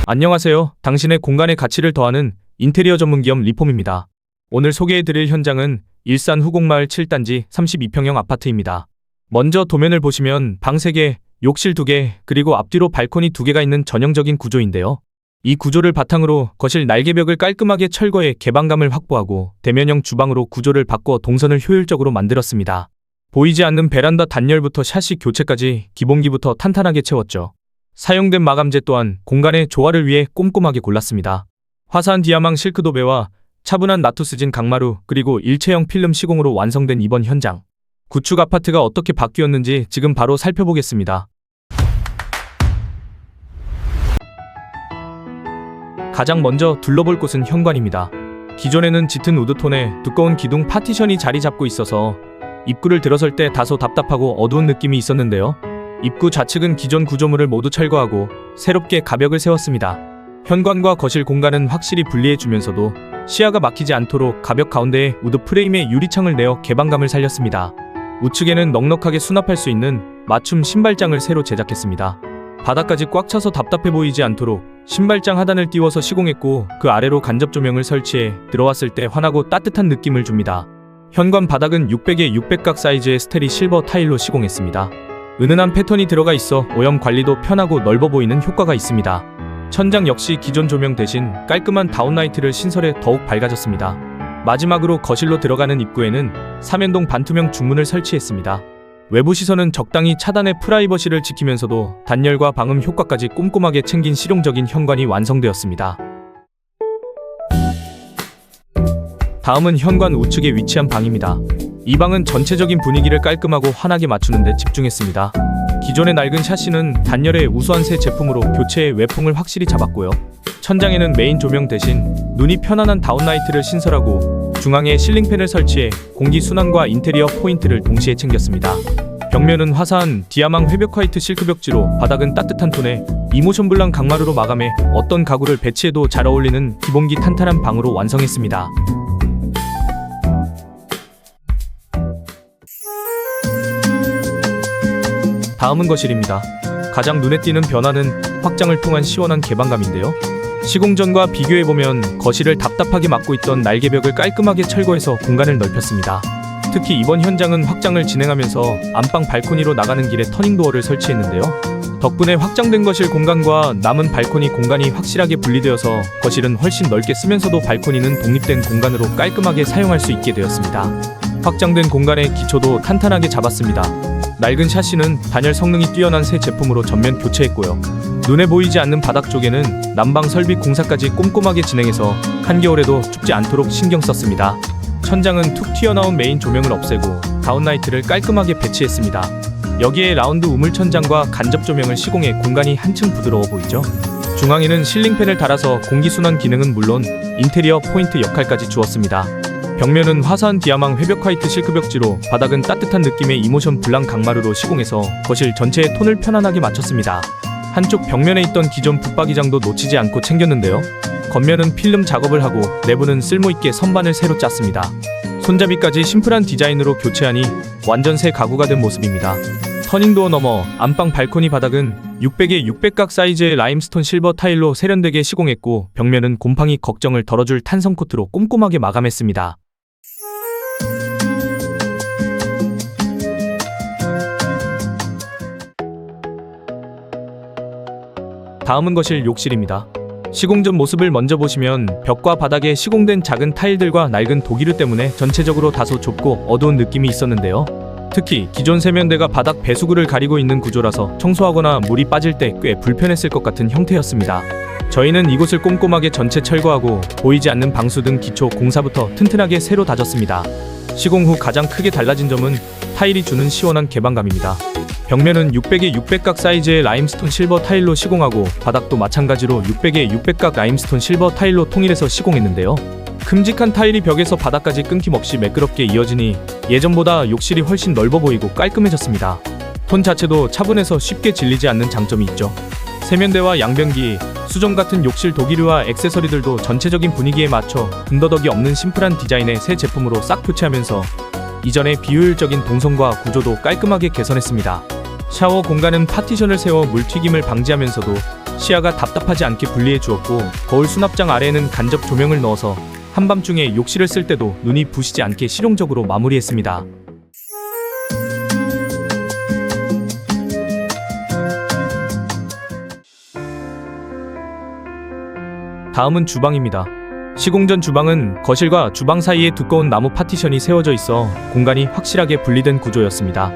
안녕하세요. 당신의 공간의 가치를 더하는 인테리어 전문기업 리폼입니다. 오늘 소개해드릴 현장은 일산 후곡마을 7단지 32평형 아파트입니다. 먼저 도면을 보시면 방 3개, 욕실 2개, 그리고 앞뒤로 발코니 2개가 있는 전형적인 구조인데요. 이 구조를 바탕으로 거실 날개벽을 깔끔하게 철거해 개방감을 확보하고 대면형 주방으로 구조를 바꿔 동선을 효율적으로 만들었습니다. 보이지 않는 베란다 단열부터 샤시 교체까지 기본기부터 탄탄하게 채웠죠. 사용된 마감재 또한 공간의 조화를 위해 꼼꼼하게 골랐습니다. 화사한 디아망 실크 도배와 차분한 나투스진 강마루 그리고 일체형 필름 시공으로 완성된 이번 현장. 구축 아파트가 어떻게 바뀌었는지 지금 바로 살펴보겠습니다. 가장 먼저 둘러볼 곳은 현관입니다. 기존에는 짙은 우드톤에 두꺼운 기둥 파티션이 자리 잡고 있어서 입구를 들어설 때 다소 답답하고 어두운 느낌이 있었는데요. 입구 좌측은 기존 구조물을 모두 철거하고 새롭게 가벽을 세웠습니다. 현관과 거실 공간은 확실히 분리해주면서도 시야가 막히지 않도록 가벽 가운데에 우드 프레임에 유리창을 내어 개방감을 살렸습니다. 우측에는 넉넉하게 수납할 수 있는 맞춤 신발장을 새로 제작했습니다. 바닥까지 꽉 차서 답답해 보이지 않도록 신발장 하단을 띄워서 시공했고 그 아래로 간접 조명을 설치해 들어왔을 때 환하고 따뜻한 느낌을 줍니다. 현관 바닥은 600에 600각 사이즈의 스테리 실버 타일로 시공했습니다. 은은한 패턴이 들어가 있어 오염 관리도 편하고 넓어 보이는 효과가 있습니다. 천장 역시 기존 조명 대신 깔끔한 다운라이트를 신설해 더욱 밝아졌습니다. 마지막으로 거실로 들어가는 입구에는 삼연동 반투명 중문을 설치했습니다. 외부 시선은 적당히 차단해 프라이버시를 지키면서도 단열과 방음 효과까지 꼼꼼하게 챙긴 실용적인 현관이 완성되었습니다. 다음은 현관 우측에 위치한 방입니다. 이 방은 전체적인 분위기를 깔끔하고 환하게 맞추는 데 집중했습니다. 기존의 낡은 샤시는 단열에 우수한 새 제품으로 교체해 외풍을 확실히 잡았고요. 천장에는 메인 조명 대신 눈이 편안한 다운라이트를 신설하고 중앙에 실링팬을 설치해 공기 순환과 인테리어 포인트를 동시에 챙겼습니다. 벽면은 화사한 디아망 회벽 화이트 실크 벽지로 바닥은 따뜻한 톤에 이모션 블랑 강마루로 마감해 어떤 가구를 배치해도 잘 어울리는 기본기 탄탄한 방으로 완성했습니다. 다음은 거실입니다. 가장 눈에 띄는 변화는 확장을 통한 시원한 개방감인데요. 시공 전과 비교해보면 거실을 답답하게 막고 있던 날개벽을 깔끔하게 철거해서 공간을 넓혔습니다. 특히 이번 현장은 확장을 진행하면서 안방 발코니로 나가는 길에 터닝도어를 설치했는데요. 덕분에 확장된 거실 공간과 남은 발코니 공간이 확실하게 분리되어서 거실은 훨씬 넓게 쓰면서도 발코니는 독립된 공간으로 깔끔하게 사용할 수 있게 되었습니다. 확장된 공간의 기초도 탄탄하게 잡았습니다. 낡은 샤시는 단열 성능이 뛰어난 새 제품으로 전면 교체했고요. 눈에 보이지 않는 바닥 쪽에는 난방 설비 공사까지 꼼꼼하게 진행해서 한겨울에도 춥지 않도록 신경 썼습니다. 천장은 툭 튀어나온 메인 조명을 없애고 다운라이트를 깔끔하게 배치했습니다. 여기에 라운드 우물 천장과 간접 조명을 시공해 공간이 한층 부드러워 보이죠? 중앙에는 실링팬을 달아서 공기순환 기능은 물론 인테리어 포인트 역할까지 주었습니다. 벽면은 화사한 디아망 회벽 화이트 실크 벽지로 바닥은 따뜻한 느낌의 이모션 블랑 강마루로 시공해서 거실 전체의 톤을 편안하게 맞췄습니다. 한쪽 벽면에 있던 기존 붙박이장도 놓치지 않고 챙겼는데요. 겉면은 필름 작업을 하고 내부는 쓸모있게 선반을 새로 짰습니다. 손잡이까지 심플한 디자인으로 교체하니 완전 새 가구가 된 모습입니다. 터닝도어 너머 안방 발코니 바닥은 600에 600각 사이즈의 라임스톤 실버 타일로 세련되게 시공했고 벽면은 곰팡이 걱정을 덜어줄 탄성 코트로 꼼꼼하게 마감했습니다. 다음은 거실 욕실입니다. 시공 전 모습을 먼저 보시면 벽과 바닥에 시공된 작은 타일들과 낡은 도기류 때문에 전체적으로 다소 좁고 어두운 느낌이 있었는데요. 특히 기존 세면대가 바닥 배수구를 가리고 있는 구조라서 청소하거나 물이 빠질 때 꽤 불편했을 것 같은 형태였습니다. 저희는 이곳을 꼼꼼하게 전체 철거하고 보이지 않는 방수 등 기초 공사부터 튼튼하게 새로 다졌습니다. 시공 후 가장 크게 달라진 점은 타일이 주는 시원한 개방감입니다. 벽면은 600에 600각 사이즈의 라임스톤 실버 타일로 시공하고 바닥도 마찬가지로 600에 600각 라임스톤 실버 타일로 통일해서 시공했는데요. 큼직한 타일이 벽에서 바닥까지 끊김없이 매끄럽게 이어지니 예전보다 욕실이 훨씬 넓어 보이고 깔끔해졌습니다. 톤 자체도 차분해서 쉽게 질리지 않는 장점이 있죠. 세면대와 양변기, 수전 같은 욕실 도기류와 액세서리들도 전체적인 분위기에 맞춰 군더더기 없는 심플한 디자인의 새 제품으로 싹 교체하면서 이전의 비효율적인 동선과 구조도 깔끔하게 개선했습니다. 샤워 공간은 파티션을 세워 물튀김을 방지하면서도 시야가 답답하지 않게 분리해 주었고, 거울 수납장 아래에는 간접 조명을 넣어서 한밤중에 욕실을 쓸 때도 눈이 부시지 않게 실용적으로 마무리했습니다. 다음은 주방입니다. 시공전 주방은 거실과 주방 사이에 두꺼운 나무 파티션이 세워져 있어 공간이 확실하게 분리된 구조였습니다.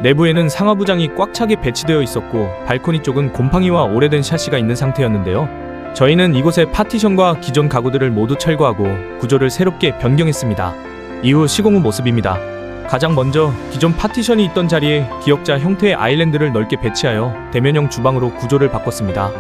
내부에는 상하부장이 꽉 차게 배치되어 있었고, 발코니 쪽은 곰팡이와 오래된 샤시가 있는 상태였는데요. 저희는 이곳의 파티션과 기존 가구들을 모두 철거하고 구조를 새롭게 변경했습니다. 이후 시공 후 모습입니다. 가장 먼저 기존 파티션이 있던 자리에 기역자 형태의 아일랜드를 넓게 배치하여 대면형 주방으로 구조를 바꿨습니다.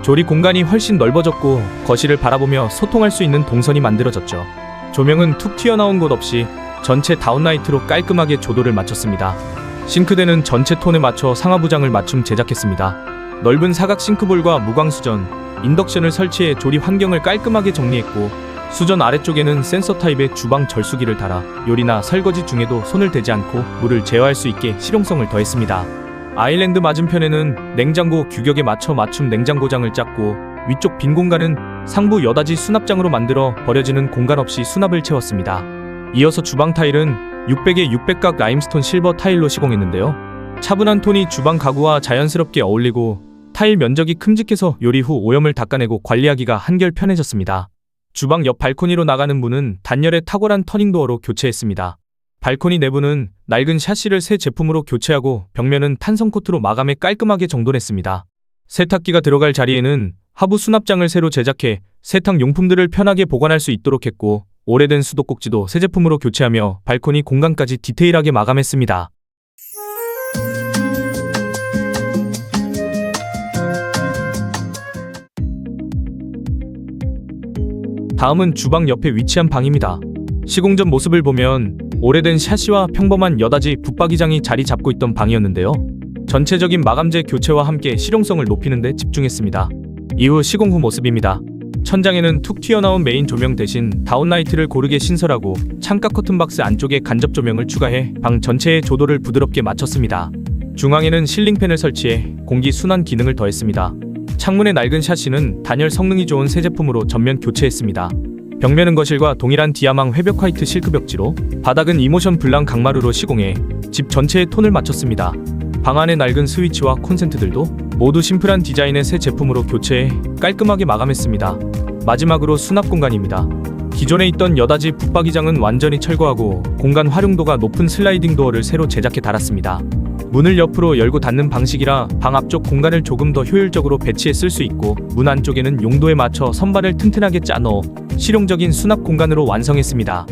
조리 공간이 훨씬 넓어졌고, 거실을 바라보며 소통할 수 있는 동선이 만들어졌죠. 조명은 툭 튀어나온 곳 없이 전체 다운라이트로 깔끔하게 조도를 맞췄습니다. 싱크대는 전체 톤에 맞춰 상하부장을 맞춤 제작했습니다. 넓은 사각 싱크볼과 무광수전, 인덕션을 설치해 조리 환경을 깔끔하게 정리했고, 수전 아래쪽에는 센서 타입의 주방 절수기를 달아 요리나 설거지 중에도 손을 대지 않고 물을 제어할 수 있게 실용성을 더했습니다. 아일랜드 맞은편에는 냉장고 규격에 맞춰 맞춤 냉장고장을 짰고, 위쪽 빈 공간은 상부 여닫이 수납장으로 만들어 버려지는 공간 없이 수납을 채웠습니다. 이어서 주방 타일은 600에 600각 라임스톤 실버 타일로 시공했는데요. 차분한 톤이 주방 가구와 자연스럽게 어울리고, 타일 면적이 큼직해서 요리 후 오염을 닦아내고 관리하기가 한결 편해졌습니다. 주방 옆 발코니로 나가는 문은 단열의 탁월한 터닝도어로 교체했습니다. 발코니 내부는 낡은 샤시를 새 제품으로 교체하고, 벽면은 탄성 코트로 마감해 깔끔하게 정돈했습니다. 세탁기가 들어갈 자리에는 하부 수납장을 새로 제작해 세탁 용품들을 편하게 보관할 수 있도록 했고, 오래된 수도꼭지도 새 제품으로 교체하며 발코니 공간까지 디테일하게 마감했습니다. 다음은 주방 옆에 위치한 방입니다. 시공 전 모습을 보면 오래된 샤시와 평범한 여닫이 붙박이장이 자리 잡고 있던 방이었는데요. 전체적인 마감재 교체와 함께 실용성을 높이는 데 집중했습니다. 이후 시공 후 모습입니다. 천장에는 툭 튀어나온 메인 조명 대신 다운라이트를 고르게 신설하고, 창가 커튼박스 안쪽에 간접 조명을 추가해 방 전체의 조도를 부드럽게 맞췄습니다. 중앙에는 실링팬을 설치해 공기 순환 기능을 더했습니다. 창문의 낡은 샤시는 단열 성능이 좋은 새 제품으로 전면 교체했습니다. 벽면은 거실과 동일한 디아망 회벽 화이트 실크 벽지로, 바닥은 이모션 블랑 강마루로 시공해 집 전체의 톤을 맞췄습니다. 방 안의 낡은 스위치와 콘센트들도 모두 심플한 디자인의 새 제품으로 교체해 깔끔하게 마감했습니다. 마지막으로 수납 공간입니다. 기존에 있던 여닫이 붙박이장은 완전히 철거하고, 공간 활용도가 높은 슬라이딩 도어를 새로 제작해 달았습니다. 문을 옆으로 열고 닫는 방식이라 방 앞쪽 공간을 조금 더 효율적으로 배치해 쓸 수 있고, 문 안쪽에는 용도에 맞춰 선반을 튼튼하게 짜 넣어 실용적인 수납 공간으로 완성했습니다.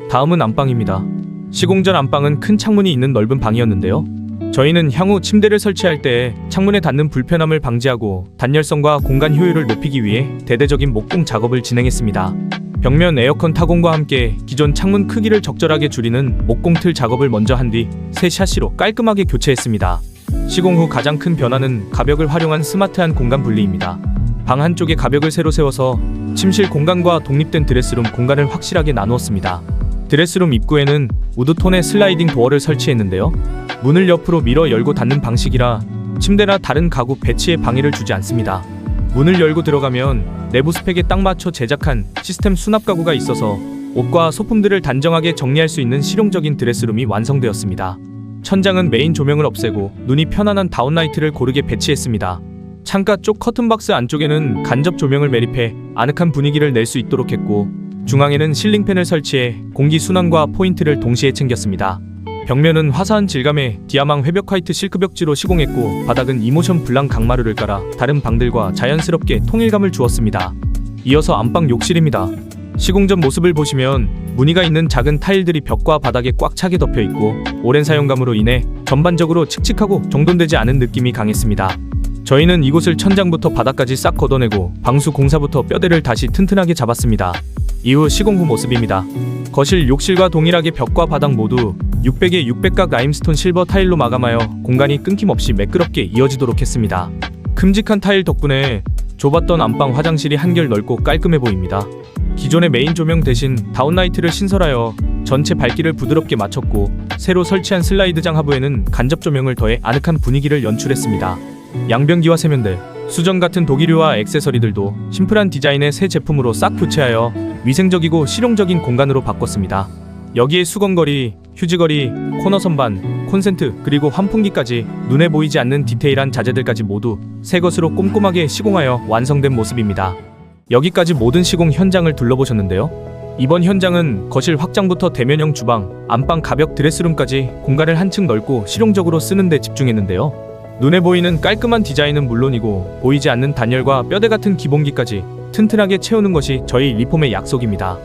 다음은 안방입니다. 시공 전 안방은 큰 창문이 있는 넓은 방이었는데요. 저희는 향후 침대를 설치할 때 창문에 닿는 불편함을 방지하고 단열성과 공간 효율을 높이기 위해 대대적인 목공 작업을 진행했습니다. 벽면 에어컨 타공과 함께 기존 창문 크기를 적절하게 줄이는 목공 틀 작업을 먼저 한 뒤 새 샤시로 깔끔하게 교체했습니다. 시공 후 가장 큰 변화는 가벽을 활용한 스마트한 공간 분리입니다. 방 한쪽에 가벽을 새로 세워서 침실 공간과 독립된 드레스룸 공간을 확실하게 나누었습니다. 드레스룸 입구에는 우드톤의 슬라이딩 도어를 설치했는데요. 문을 옆으로 밀어 열고 닫는 방식이라 침대나 다른 가구 배치에 방해를 주지 않습니다. 문을 열고 들어가면 내부 스펙에 딱 맞춰 제작한 시스템 수납 가구가 있어서 옷과 소품들을 단정하게 정리할 수 있는 실용적인 드레스룸이 완성되었습니다. 천장은 메인 조명을 없애고 눈이 편안한 다운라이트를 고르게 배치했습니다. 창가 쪽 커튼박스 안쪽에는 간접 조명을 매립해 아늑한 분위기를 낼 수 있도록 했고, 중앙에는 실링팬을 설치해 공기 순환과 포인트를 동시에 챙겼습니다. 벽면은 화사한 질감의 디아망 회벽 화이트 실크 벽지로 시공했고, 바닥은 이모션 블랑 강마루를 깔아 다른 방들과 자연스럽게 통일감을 주었습니다. 이어서 안방 욕실입니다. 시공 전 모습을 보시면 무늬가 있는 작은 타일들이 벽과 바닥에 꽉 차게 덮여 있고, 오랜 사용감으로 인해 전반적으로 칙칙하고 정돈되지 않은 느낌이 강했습니다. 저희는 이곳을 천장부터 바닥까지 싹 걷어내고 방수 공사부터 뼈대를 다시 튼튼하게 잡았습니다. 이후 시공 후 모습입니다. 거실, 욕실과 동일하게 벽과 바닥 모두 600에 600각 라임스톤 실버 타일로 마감하여 공간이 끊김없이 매끄럽게 이어지도록 했습니다. 큼직한 타일 덕분에 좁았던 안방 화장실이 한결 넓고 깔끔해 보입니다. 기존의 메인 조명 대신 다운라이트를 신설하여 전체 밝기를 부드럽게 맞췄고 새로 설치한 슬라이드장 하부에는 간접 조명을 더해 아늑한 분위기를 연출했습니다. 양변기와 세면대, 수전 같은 도기류와 액세서리들도 심플한 디자인의 새 제품으로 싹 교체하여 위생적이고 실용적인 공간으로 바꿨습니다. 여기에 수건거리, 휴지거리, 코너 선반, 콘센트, 그리고 환풍기까지 눈에 보이지 않는 디테일한 자재들까지 모두 새 것으로 꼼꼼하게 시공하여 완성된 모습입니다. 여기까지 모든 시공 현장을 둘러보셨는데요. 이번 현장은 거실 확장부터 대면형 주방, 안방 가벽 드레스룸까지 공간을 한층 넓고 실용적으로 쓰는 데 집중했는데요. 눈에 보이는 깔끔한 디자인은 물론이고 보이지 않는 단열과 뼈대 같은 기본기까지 튼튼하게 채우는 것이 저희 리폼의 약속입니다.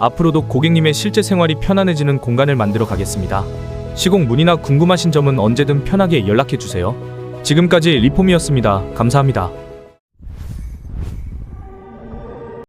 앞으로도 고객님의 실제 생활이 편안해지는 공간을 만들어 가겠습니다. 시공 문의나 궁금하신 점은 언제든 편하게 연락해 주세요. 지금까지 리폼이었습니다. 감사합니다.